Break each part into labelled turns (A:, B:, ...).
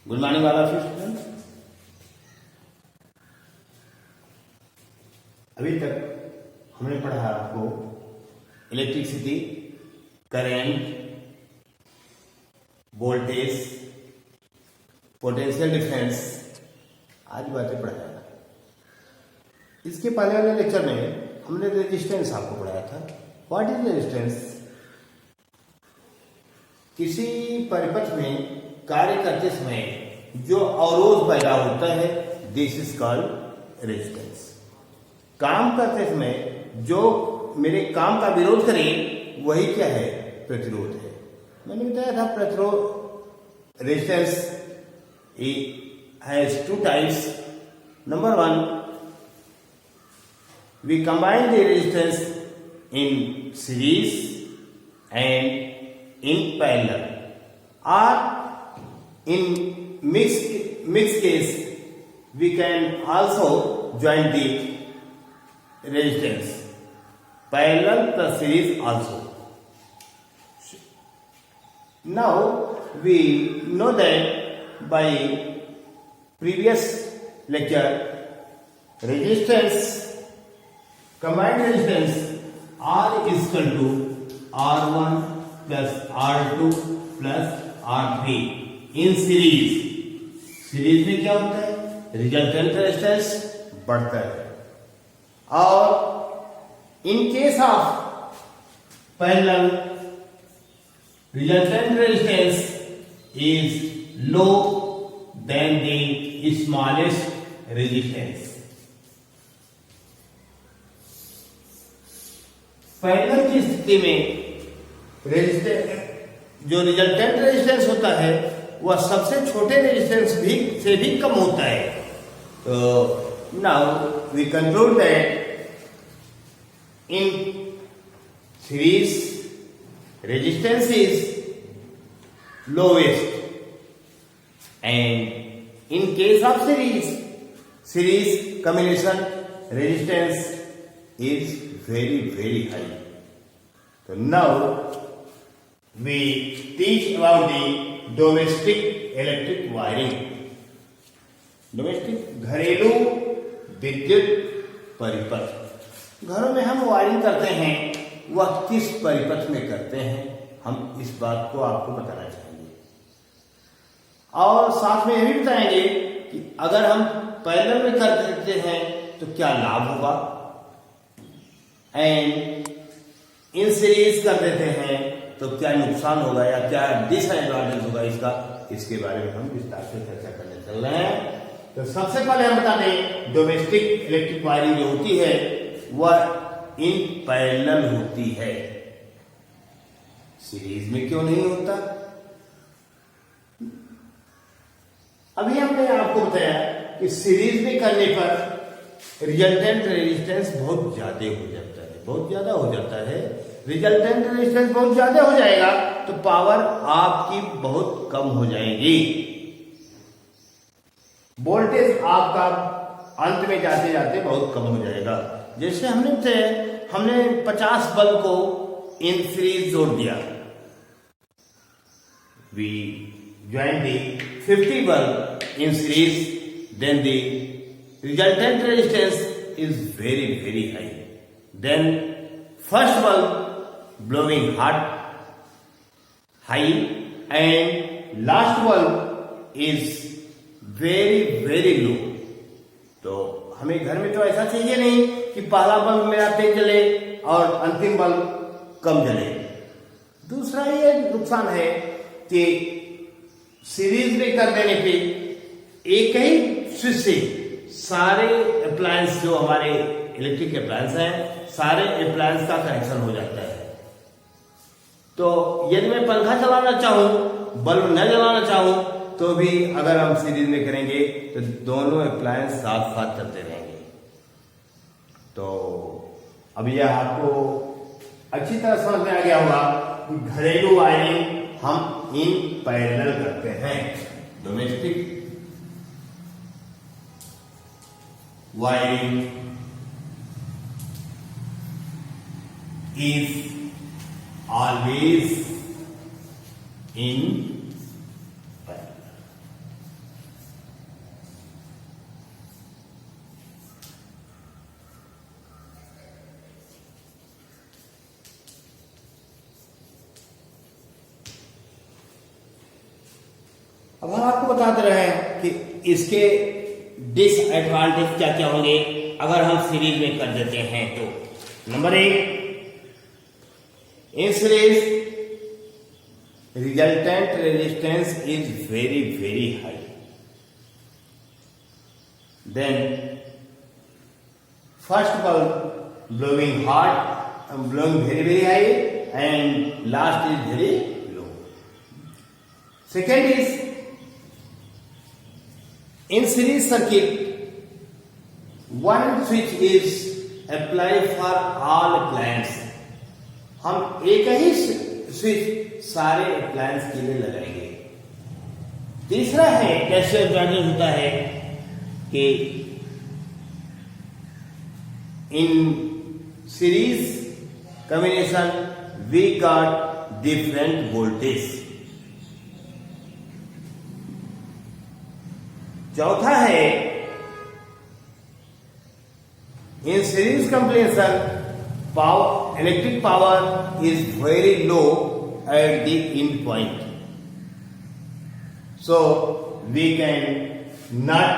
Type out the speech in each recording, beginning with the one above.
A: Good morning all of you students. अभी तक हमने पढ़ा आपको electricity, current, voltage, potential difference आज बातें पढ़ाया। इसके पहले वाले लेक्चर में हमने रेजिस्टेंस आपको पढ़ाया था। What is resistance? किसी परिपथ में कार्य करते समय जो अवरोध पैदा होता है, दिस इज कॉल्ड रेजिस्टेंस। काम करते समय जो मेरे काम का विरोध करे वही क्या है? प्रतिरोध है। मैंने बताया था प्रतिरोध resistance has two types. Number one, we combine the resistance in series and in parallel, or in mixed case we can also join the resistance parallel plus series also. Now we know that by previous lecture, resistance, combined resistance R is equal to R1 plus R2 plus R3 in series. Series में क्या होता है? Resultant resistance बढ़ता है, और in case of parallel resultant resistance is low then the smallest resistance. Parallel की स्थिति में जो रिजल्टेंट रेजिस्टेंस होता है वह सबसे छोटे रेजिस्टेंस से भी कम होता है। तो now we conclude that in series resistance is lowest, and in case of series combination resistance is very high. So now we teach about the domestic electric wiring. Domestic घरेलू विद्युत परिपथ। घरों में हम वायरिंग करते हैं, वह किस परिपथ में करते हैं, हम इस बात को आपको बताना चाहेंगे, और साथ में यह भी बताएंगे कि अगर हम पैरेलल में कर देते हैं तो क्या लाभ होगा, एंड इन सीरीज कर देते हैं तो क्या नुकसान होगा या क्या डिसएडवांटेज होगा इसका, इसके बारे में हम विस्तार से चर्चा करने चल रहे हैं। तो सबसे पहले हम बता दें, डोमेस्टिक इलेक्ट्रिक वायरिंग जो होती है वह इन पैरेलल होती है। सीरीज में क्यों नहीं होता? अभी हमने आपको बताया कि सीरीज में करने पर रिजल्टेंट रेजिस्टेंस बहुत ज्यादा हो जाता है, बहुत ज्यादा हो जाता है। रिजल्टेंट रेजिस्टेंस बहुत ज्यादा हो जाएगा तो पावर आपकी बहुत कम हो जाएगी, वोल्टेज आपका अंत में जाते जाते बहुत कम हो जाएगा। जैसे हमने 50 बल्ब को इन सीरीज जोड़ दिया, we join the 50 bulb in series, then the resultant resistance is very high. Then first bulb blowing hot, high, and last bulb is very low. तो हमें घर में तो ऐसा चाहिए नहीं कि पहला बल्ब मेरा तेज जले और अंतिम बल्ब कम जले। दूसरा ये नुकसान है कि सीरीज में कर देने पे एक ही स्विच से सारे अप्लायंस, जो हमारे इलेक्ट्रिक अप्लायंस हैं, सारे अप्लायंस का कनेक्शन हो जाता है। तो यदि मैं पंखा चलाना चाहूं, बल्ब न जलाना चाहूं, तो भी अगर हम सीरीज में करेंगे तो दोनों अप्लायंस साथ साथ चलते रहेंगे। तो अब यह आपको अच्छी तरह समझ में आ गया होगा कि घरेलू वायरिंग हम इन पैरेलल करते हैं। Domestic wiring is always in parallel. अब हम आपको बताते रहे हैं कि इसके डिसएडवांटेज क्या क्या होंगे अगर हम सीरीज में कर देते हैं तो। Number 1, in series resultant resistance is very very high. Then first bulb blowing hard, blowing very very high, and last is very low. Second is, in series circuit, one switch is applied for all appliances. हम एक ही switch सारे appliance के लिए लगाएंगे। तीसरा है, कैसे advantage होता है कि in series combination we got different voltage. चौथा है, in series combination power, electric power is very low at the end point, so we can not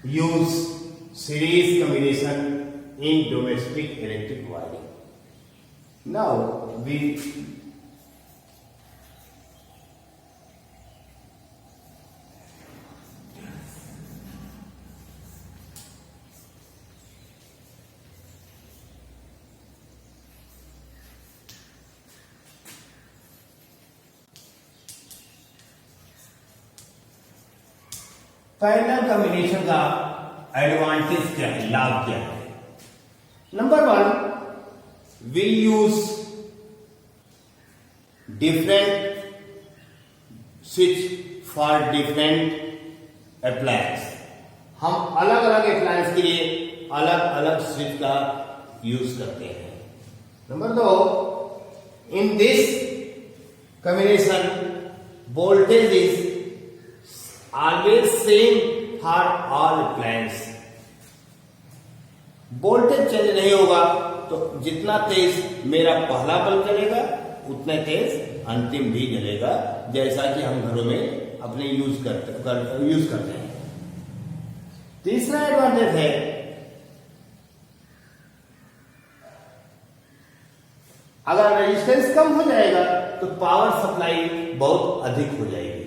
A: use series combination in domestic electric wiring. Now we parallel combination का advantage क्या है, लाभ क्या है। Number 1, we use different switch for different appliance. हम अलग अलग appliance के लिए अलग अलग स्विच का यूज करते हैं। Number 2, in this combination voltage is always same for all appliance. Voltage change नहीं होगा तो जितना तेज मेरा पहला बल्ब जलेगा उतने तेज अंतिम भी जलेगा, जैसा कि हम घरों में अपने यूज करते हैं। तीसरा एडवांटेज है, अगर रेजिस्टेंस कम हो जाएगा तो पावर सप्लाई बहुत अधिक हो जाएगी,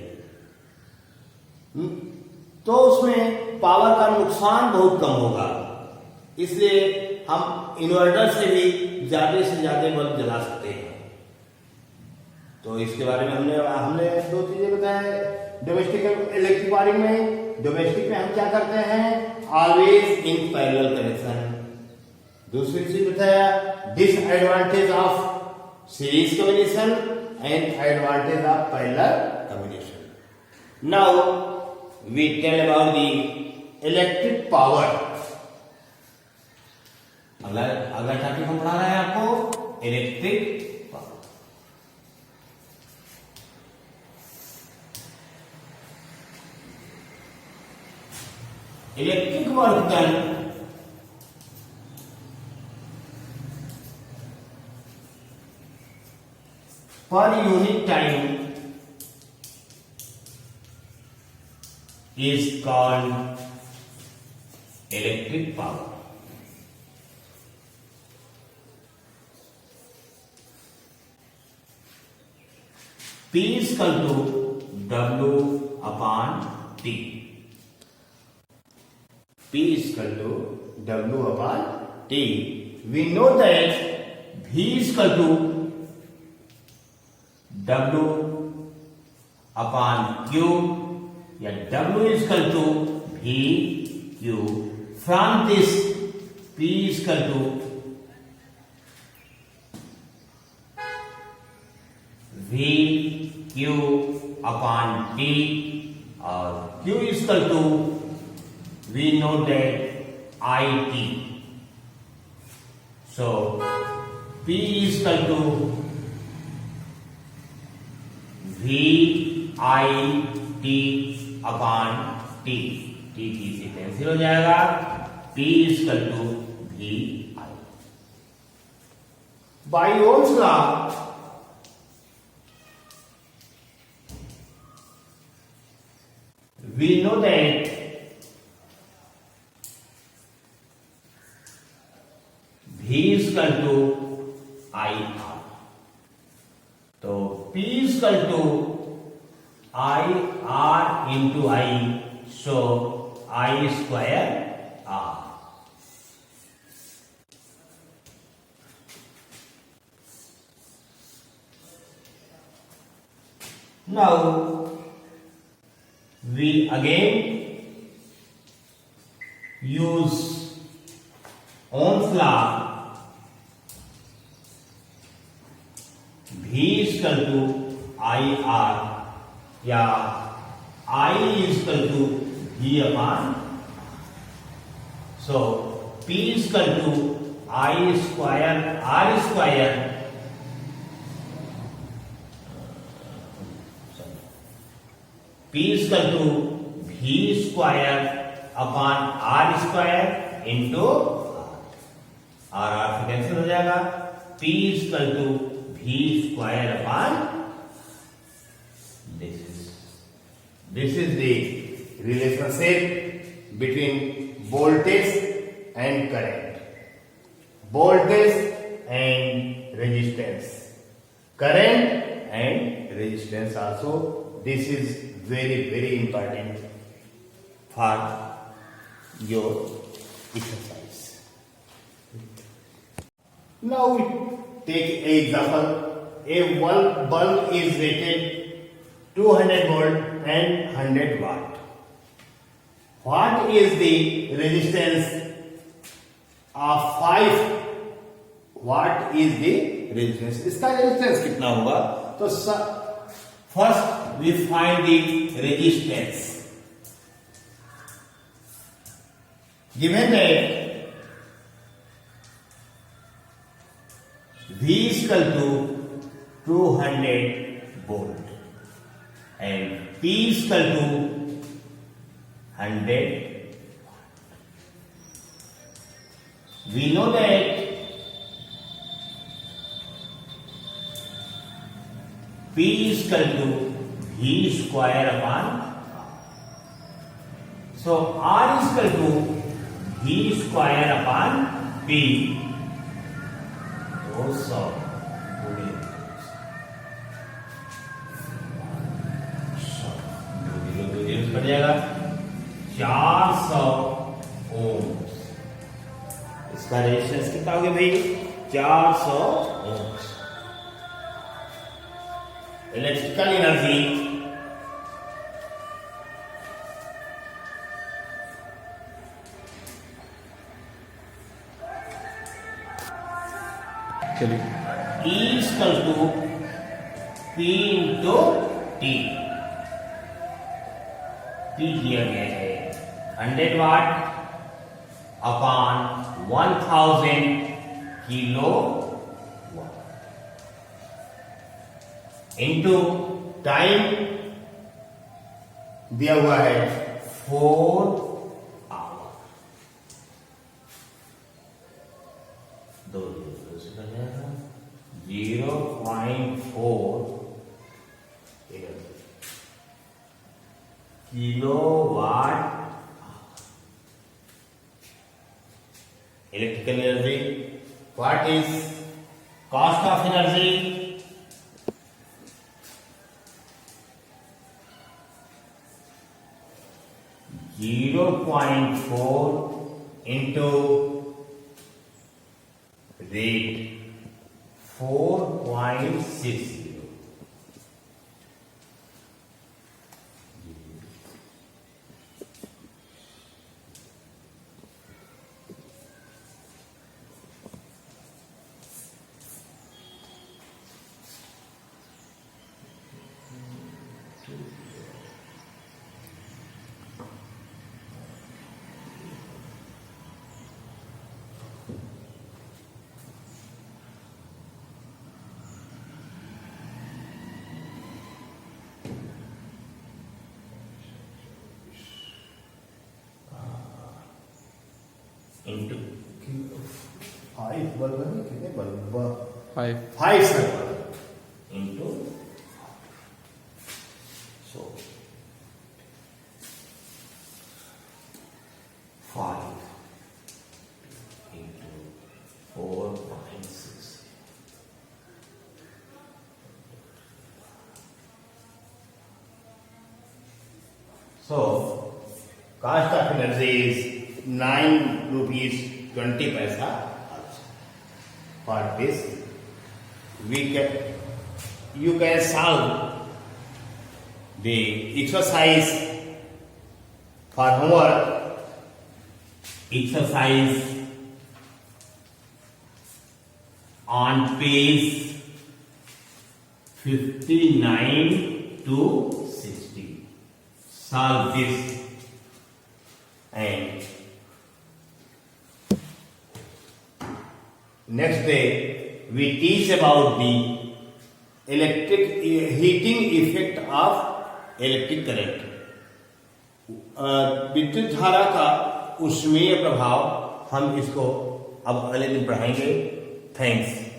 A: तो उसमें पावर का नुकसान बहुत कम होगा। इसलिए हम इन्वर्टर से भी ज्यादा से ज्यादा बल्ब जला सकते हैं। तो इसके बारे में हमने 2 चीजें बताया। डोमेस्टिक इलेक्ट्रिक वायरिंग में, डोमेस्टिक में हम क्या करते हैं, ऑलवेज इन पैरेलल कनेक्शन। दूसरी चीज बताया, disadvantage of series combination and advantage of parallel combination. Now we tell about the electric power. अगला टॉपिक हम पढ़ा रहे हैं आपको electric power. Electric work done पर unit time is called electric power. P is equal to W upon T. P is equal to W upon T. We know that V is equal to W upon Q. Yeah, W is equal to V Q. From this, P is equal to V Q upon T, और Q is equal to, we know that IT. So P is equal to V I T upon T. T से cancel हो जाएगा, P is equal to V I. By Ohm's law, we know that V is equal to IR. So P is equal to IR into I. So I square R. Now we again use Ohm's law. V is equal to IR या I is equal to V upon. So P is equal to I square R square. P is equal to V square upon R square into R से cancel हो जाएगा. P is equal to V square upon this is the relationship between voltage and current, voltage and resistance, current and resistance also. This is very important for your exercise. Now we take an example. A bulb is rated 200 volt and 100 watt. What is the resistance of 5? What is the resistance? इसका resistance कितना होगा? तो first we find the resistance. Given that V is equal to 200 volt and P is equal to 100. We know that P is equal to V square upon R. So R is equal to V square upon P. Also, बन जाएगा 400 ओम. इसका resistance कितना हो गया भाई? 400 ohm. Electrical energy E is equal to P into T. P दिया गया है 100 वाट अपॉन 1000 किलो इनटू टाइम दिया हुआ है 4 आवर. दो 0.4 kilowatt electrical energy. What is cost of energy? .4 into rate 4.60. Into 5 bulb है कितने bulb? 5 bulb into. So So cost of energy is 9 rupees 20 paisa. For this, you can solve the exercise for homework. Exercise on page 59 to 60. Solve this and next day we teach about the electric heating effect of electric current. विद्युत धारा का उष्मीय प्रभाव हम इसको अब अगले दिन पढ़ाएंगे. थैंक्स.